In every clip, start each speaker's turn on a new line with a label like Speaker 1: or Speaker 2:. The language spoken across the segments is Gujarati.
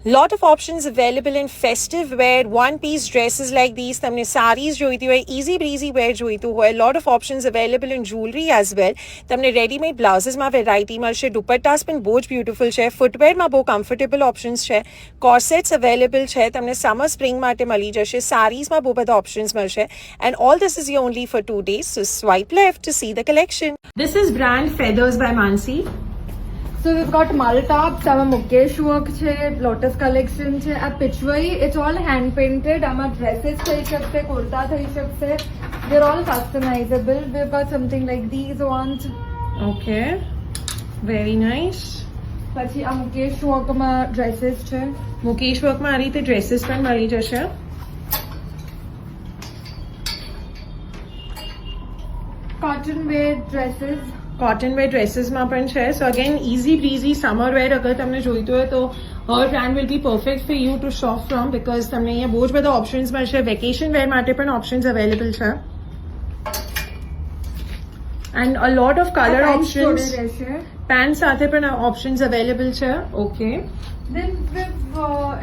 Speaker 1: Lot of options available in festive wear, one-piece dresses like these. તમને sarees જોઈતી હોય, easy breezy wear જોઈતું હોય. Lot of options available in jewelry as well. તમને ready-made blouses માં variety મળશે. દુપટ્ટાસ પણ બહુ જ beautiful છે. footwear માં બહુ comfortable options છે. corsets available છે. તમને summer spring માટે મળી જશે. sareesમાં બહુ બધા options મળશે. And all this is here only for 2 days. So swipe left to see the collection. This is brand Feathers by Mansi.
Speaker 2: So we've got Maltops, our Mukesh work છે, Lotus collection છે, આ Pitchway, it's all hand painted, આમાં dresses થઈ શકશે, kurta થઈ શકશે, they're all customizable. We've got something like these ones.
Speaker 1: Okay, very nice.
Speaker 2: પછી આ Mukesh work માં dresses છે.
Speaker 1: મુકેશ વર્કમાં આ રીતે ડ્રેસીસ પણ મળી જશે.
Speaker 2: Cotton wear dresses.
Speaker 1: Cotton wear ડ્રેસીસમાં પણ છે. So again easy breezy summer wear અગર તમને જોઈતું હોય તો her brand will be perfect for you to shop from, because તમને અહીંયા બહુ જ બધા ઓપ્શન્સ મળશે. વેકેશન વેર માટે પણ ઓપ્શન્સ અવેલેબલ છે. And a lot of colour options. Pant સાથે પણ ઓપ્શન્સ અવેલેબલ છે. Okay.
Speaker 2: Then we've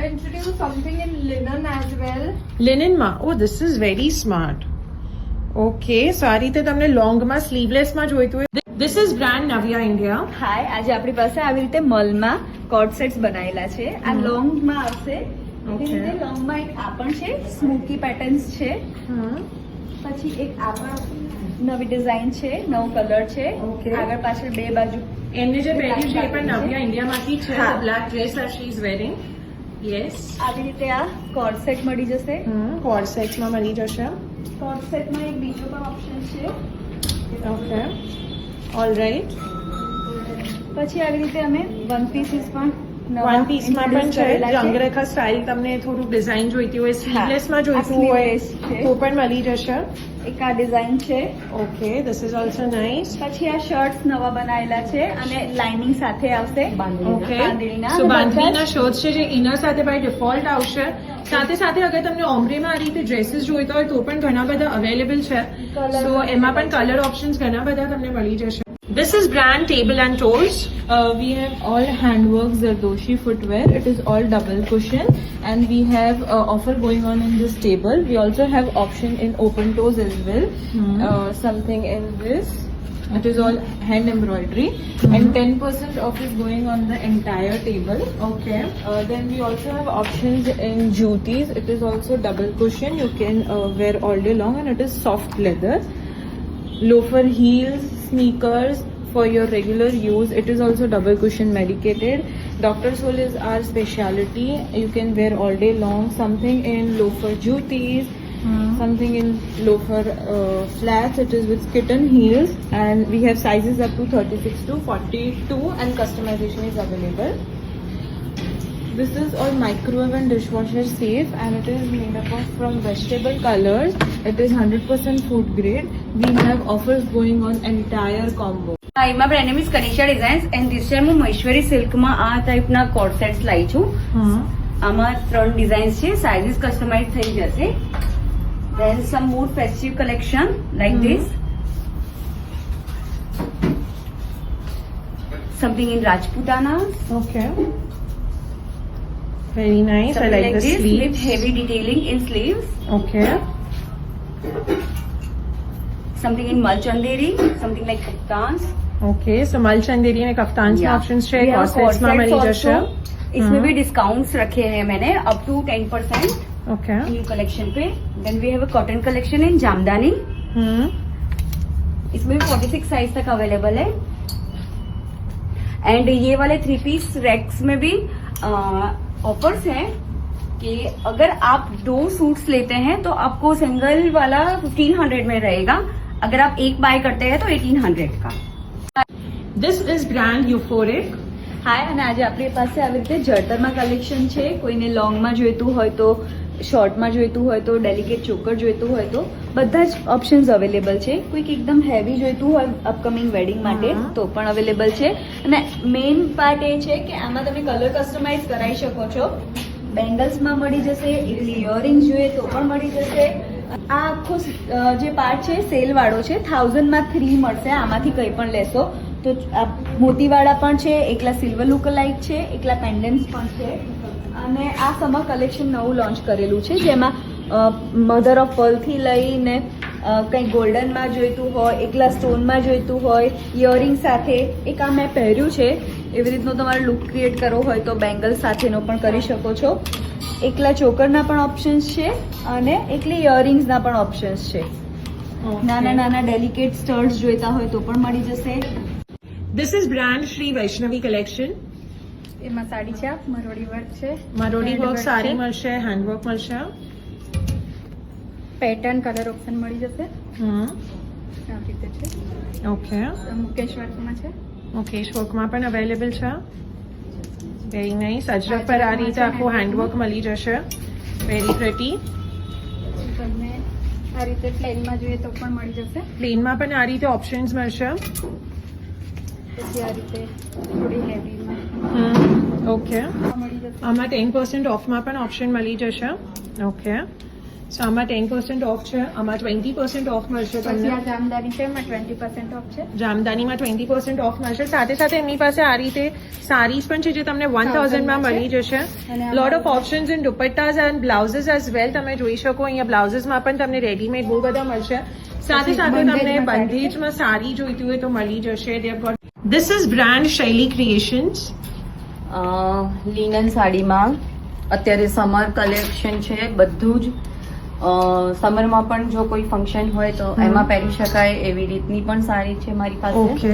Speaker 2: introduced something in linen as well.
Speaker 1: લિનનમાં oh this is very smart. Okay, so આ રીતે તમને લોંગમાં સ્લીવલેસમાં જોઈતું હોય. This is brand Navya India.
Speaker 3: Hi, આજે આપણી પાસે આવી રીતે મલમાં કોટ સેટ્સ બનાવેલા છે. આ લોંગમાં આવશે. એવી રીતે લોંગમાં એક આ પણ છે, સ્મોકી પેટર્ન્સ છે. પછી એક આ પણ નવી ડિઝાઇન છે, નવો કલર છે. આગળ પાછળ બે બાજુ
Speaker 1: એમને જે પહેર્યું છે એ પણ નવ્યા ઇન્ડિયામાંથી છે. Black dress she is wearing. Yes,
Speaker 3: આવી રીતે આ કોટ સેટ મળી જશે.
Speaker 1: કોટ સેટ્સમાં મળી જશે.
Speaker 3: કોટ સેટમાં એક બીજો પણ ઓપ્શન છે.
Speaker 1: Okay, alright.
Speaker 3: પછી આવી રીતે અમે વન પીસીસ પણ
Speaker 1: વન પીસમાં પણ છે. રંગરેખા સ્ટાઇલ તમને થોડુંક ડિઝાઇન જોઈતી હોય, સ્લીવલેસમાં જોઈતું હોય તો પણ મળી જશે.
Speaker 3: એક આ ડિઝાઇન છે.
Speaker 1: Okay, this is also nice.
Speaker 3: પછી આ શર્ટ્સ નવા બનાવેલા છે અને લાઇનિંગ સાથે આવશે.
Speaker 1: ઓકે, સો બાંધણીના શર્ટ્સ છે જે ઇનર સાથે બાય ડિફોલ્ટ આવશે. સાથે સાથે અગર તમને ઓમ્બ્રેમાં આ રીતે ડ્રેસીસ જોઈતા હોય તો પણ ઘણા બધા અવેલેબલ છે. સો એમાં પણ કલર ઓપ્શન્સ ઘણા બધા તમને મળી જશે. This is brand Table and Toes.
Speaker 4: We have all handwork Zardoshi footwear. It is all double cushion, and we have offer going on in this table. We also have option in open toes as well. Something in this. It is all hand embroidery, and 10% off is going on the entire table.
Speaker 1: Okay.
Speaker 4: Then we also have options in jutis. It is also double cushion. You can wear all day long, and it is soft leather. Loafer heels, sneakers for your regular use. It is also double cushion medicated. Dr. Soul is our specialty. You can wear all day long. Something in loafer jutis, something in loafer flats. It is with kitten heels, and we have sizes up to 36 to 42, and customization is available. This is all microwave and dishwasher safe, and it is made up of from vegetable colors. It is 100% food grade. We have offers going on entire combo.
Speaker 3: Hi, my brand name is Kanisha Designs, and this time હું મહેશ્વરી સિલ્કમાં આ ટાઈપના કોટ સેટ્સ લાવી છું. આમાં 3 ડિઝાઇન્સ છે, સાઇઝીસ કસ્ટમાઇઝ થઈ જશે. Then some more festive collection like this. Something in Rajputana.
Speaker 1: Okay. Very nice.
Speaker 3: Something
Speaker 1: I like the
Speaker 3: this
Speaker 1: sleeves.
Speaker 3: with heavy detailing in sleeves.
Speaker 1: Okay.
Speaker 3: Something in Malchanderi. Something like kaftans.
Speaker 1: Okay. So मलचंदेरी में कफ्तान में ऑप्शंस है, कॉर्सेट्स में मरी जैसे.
Speaker 3: इसमें भी डिस्काउंट्स रखे हैं मैंने up to 10%.
Speaker 1: Okay.
Speaker 3: New collection पे. Then we have a cotton collection in Jamdani. इसमें भी 46 साइज तक अवेलेबल है. एंड ये वाले 3 पीस रैक्स में भी ऑफर्स हैं कि अगर आप 2 सूट्स लेते हैं तो आपको सिंगल वाला 1500 में रहेगा. अगर आप एक बाय करते हैं तो 1800 का.
Speaker 1: This is brand Euphoric.
Speaker 3: હાય, અને આજે આપણી પાસે આવી રીતે જળતરમાં કલેક્શન છે. કોઈને લોંગમાં જોઈતું હોય તો, શોર્ટમાં જોઈતું હોય તો, ડેલિકેટ ચોકર જોઈતું હોય તો બધા જ ઓપ્શન્સ અવેલેબલ છે. કોઈક એકદમ હેવી જોઈતું હોય અપકમિંગ વેડિંગ માટે તો પણ અવેલેબલ છે. અને મેઇન પાર્ટ એ છે કે આમાં તમે કલર કસ્ટમાઇઝ કરાવી શકો છો. બેંગલ્સમાં મળી જશે, ઇયરિંગ્સ જોઈએ તો પણ મળી જશે. આ આખો જે પાર્ટ છે સેલ વાળો છે. 1000 માં 3 મળશે. આમાંથી કંઈ પણ લેશો તો આ મોતીવાળા પણ છે, એકલા સિલ્વર લુક લાઇક છે, એકલા પેન્ડન્ટ્સ પણ છે. અને આ સમર કલેક્શન નવું લોન્ચ કરેલું છે, જેમાં મધર ઓફ પર્લથી લઈને કંઈ ગોલ્ડનમાં જોઈતું હોય, એકલા સ્ટોનમાં જોઈતું હોય, ઇયરિંગ સાથે એક આ મેં પહેર્યું છે. એવી રીતનો તમારે લુક ક્રિએટ કરવો હોય તો બેંગલ સાથેનો પણ કરી શકો છો. એકલા ચોકરના પણ ઓપ્શન્સ છે અને એકલી ઇયરિંગ્સના પણ ઓપ્શન્સ છે. નાના નાના ડેલિકેટ સ્ટર્સ જોઈતા હોય તો પણ મળી જશે.
Speaker 1: This is brand Shri Vaishnavi collection.
Speaker 2: એમાં સાડી છે, મરોડી વર્ક છે,
Speaker 1: મરોડી વર્ક સાડી મળશે, હેન્ડવર્ક મળશે.
Speaker 2: પેટર્ન કલર ઓપ્શન મળી જશે. આવી રીતે છે.
Speaker 1: ઓકે,
Speaker 2: મુકેશ વર્કમાં છે.
Speaker 1: મુકેશ વર્કમાં પણ અવેલેબલ છે. Very nice. અજરક પર આ રીતે આખું હેન્ડવર્ક મળી જશે. Very pretty.
Speaker 2: તમને આ રીતે પ્લેનમાં જોઈએ તો પણ મળી જશે.
Speaker 1: પ્લેનમાં પણ આ રીતે ઓપ્શન્સ મળશે.
Speaker 2: પછી આ રીતે થોડી હેવીમાં
Speaker 1: ઓકે,
Speaker 2: મળી જશે.
Speaker 1: આમાં 10% ઓફમાં પણ ઓપ્શન મળી જશે. ઓકે, સો આમાં 10% ઓફ છે, આમાં 20% ઓફ મળશે
Speaker 2: પછી
Speaker 1: તમને.
Speaker 2: આ જામદાની છે, એમાં 20% ઓફ છે.
Speaker 1: જામદાનીમાં 20% ઓફ મળશે. સાથે સાથે એમની પાસે આ રીતે સારીઝ પણ છે જે તમને 1000 માં મળી જશે.
Speaker 2: અને
Speaker 1: lot of options in dupattas and blouses as well. તમે જોઈ શકો અહીંયા બ્લાઉઝીસમાં પણ તમને રેડીમેડ બહુ બધા મળશે. સાથે સાથે તમને બંધેજમાં સારી જોઈતી હોય તો મળી જશે. They have got. This is brand Shaili Creations.
Speaker 5: Linen સાડીમાં અત્યારે સમર કલેક્શન છે. બધું જ સમરમાં પણ જો કોઈ ફંક્શન હોય તો એમાં પહેરી શકાય એવી રીતની પણ સાડી છે મારી પાસે.
Speaker 1: ઓકે,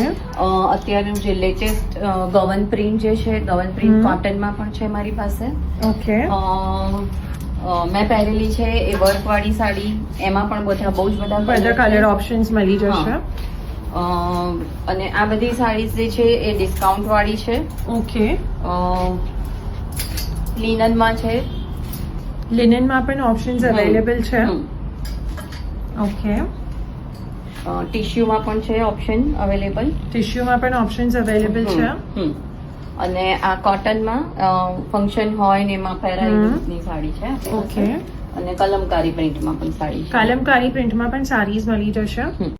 Speaker 5: અત્યારનું જે લેટેસ્ટ ગવન પ્રિન્ટ જે છે, ગવન પ્રિન્ટ કોટનમાં પણ છે મારી પાસે.
Speaker 1: ઓકે,
Speaker 5: મેં પહેરેલી છે એ વર્કવાળી સાડી, એમાં પણ બહુ જ બધા
Speaker 1: બધા કલર ઓપ્શન્સ મળી જશે.
Speaker 5: અને આ બધી સાડીઝ જે છે એ ડિસ્કાઉન્ટ વાળી છે.
Speaker 1: ઓકે,
Speaker 5: લિનનમાં છે,
Speaker 1: લિનનમાં પણ ઓપ્શન્સ અવેલેબલ છે. ઓકે,
Speaker 5: ટિશ્યુમાં પણ છે ઓપ્શન અવેલેબલ.
Speaker 1: ટિશ્યુમાં પણ ઓપ્શન્સ અવેલેબલ છે.
Speaker 5: અને આ કોટનમાં ફંક્શન હોય ને એમાં પહેરાય એવી રીતની સાડી છે.
Speaker 1: ઓકે,
Speaker 5: અને કલમકારી પ્રિન્ટમાં પણ સાડી છે.
Speaker 1: કલમકારી પ્રિન્ટમાં પણ સારીઝ મળી જશે.